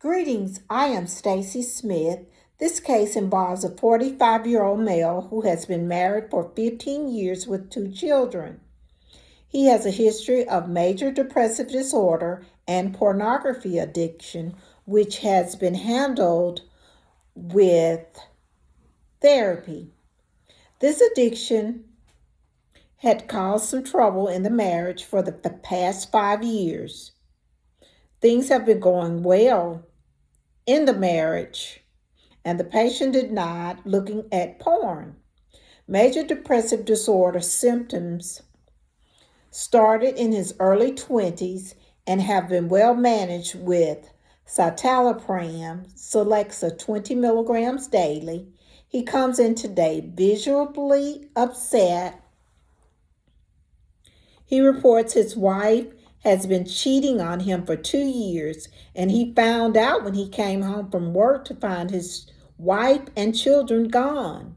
Greetings, I am Stacy Smith. This case involves a 45-year-old male who has been married for 15 years with 2 children. He has a history of major depressive disorder and pornography addiction, which has been handled with therapy. This addiction had caused some trouble in the marriage for the past 5 years. Things have been going well in the marriage, and the patient denied looking at porn. Major depressive disorder symptoms started in his early 20s and have been well managed with citalopram, Celexa 20 milligrams daily. He comes in today visibly upset. He reports his wife has been cheating on him for 2 years, and he found out when he came home from work to find his wife and children gone.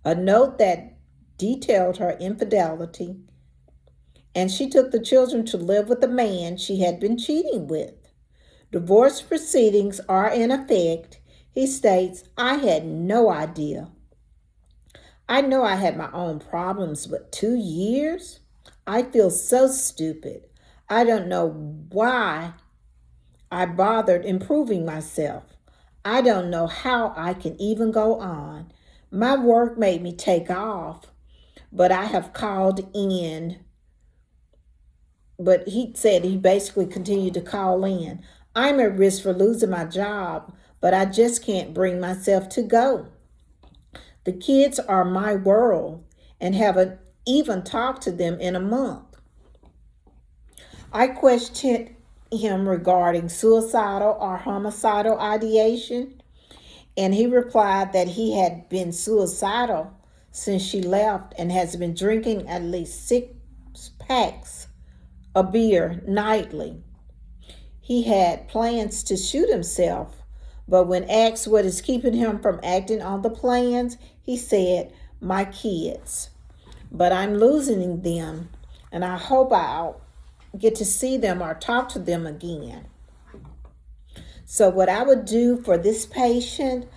A note that detailed her infidelity, and she took the children to live with the man she had been cheating with. Divorce proceedings are in effect. He states, "I had no idea. I know I had my own problems, but 2 years? I feel so stupid. I don't know why I bothered improving myself. I don't know how I can even go on. My work made me take off, but I have called in." But he said he basically continued to call in. "I'm at risk for losing my job, but I just can't bring myself to go. The kids are my world and haven't even talked to them in a month." I questioned him regarding suicidal or homicidal ideation, and he replied that he had been suicidal since she left and has been drinking at least 6 packs of beer nightly. He had plans to shoot himself, but when asked what is keeping him from acting on the plans, he said, "My kids. But I'm losing them, and I hope I'll get to see them or talk to them again." So what I would do for this patient,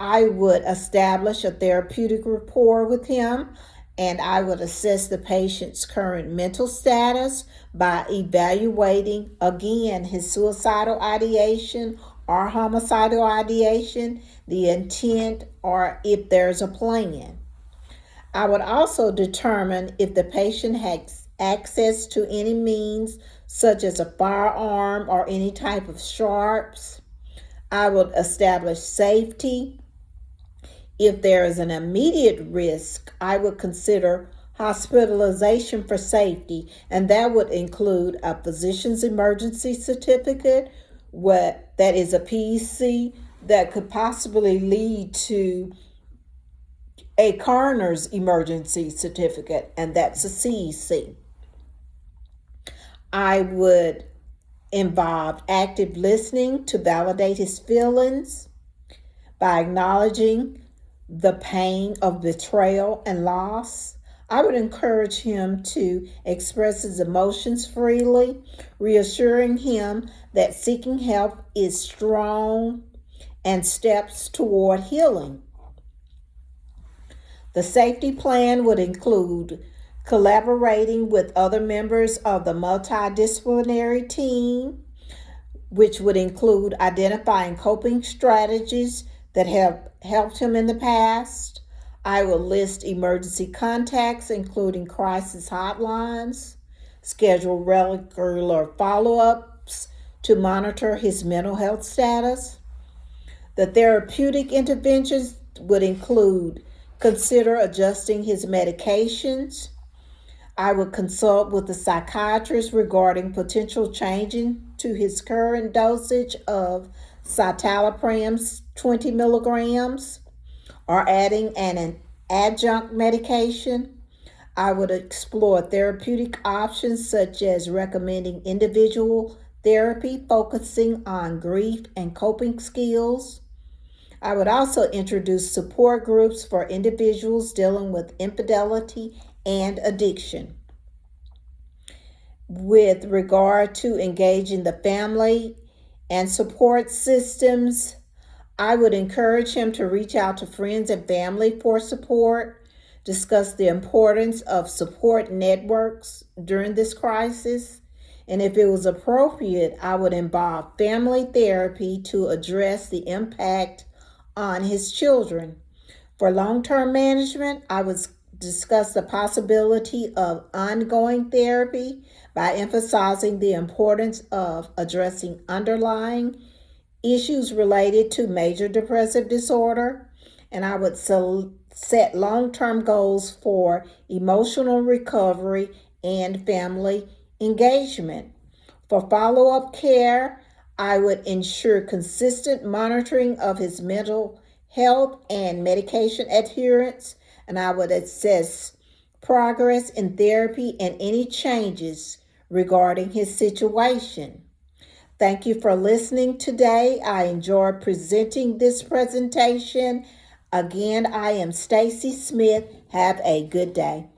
I would establish a therapeutic rapport with him, and I would assess the patient's current mental status by evaluating, again, his suicidal ideation or homicidal ideation, the intent, or if there's a plan. I would also determine if the patient has access to any means, such as a firearm or any type of sharps. I would establish safety. If there is an immediate risk, I would consider hospitalization for safety, and that would include a physician's emergency certificate, that is a PEC, that could possibly lead to a coroner's emergency certificate, and that's a CEC. I would involve active listening to validate his feelings by acknowledging the pain of betrayal and loss. I would encourage him to express his emotions freely, reassuring him that seeking help is strong and steps toward healing. The safety plan would include collaborating with other members of the multidisciplinary team, which would include identifying coping strategies that have helped him in the past. I will list emergency contacts, including crisis hotlines, schedule regular follow-ups to monitor his mental health status. The therapeutic interventions would include consider adjusting his medications. I would consult with the psychiatrist regarding potential changing to his current dosage of citalopram 20 milligrams or adding an adjunct medication. I would explore therapeutic options such as recommending individual therapy focusing on grief and coping skills. I would also introduce support groups for individuals dealing with infidelity and addiction. With regard to engaging the family and support systems. I would encourage him to reach out to friends and family for support, discuss the importance of support networks during this crisis, and if it was appropriate, I would involve family therapy to address the impact on his children. For long-term management, I would discuss the possibility of ongoing therapy by emphasizing the importance of addressing underlying issues related to major depressive disorder, and I would set long-term goals for emotional recovery and family engagement. For follow-up care, I would ensure consistent monitoring of his mental health and medication adherence, and I would assess progress in therapy and any changes regarding his situation. Thank you for listening today. I enjoyed presenting this presentation. Again, I am Stacy Smith. Have a good day.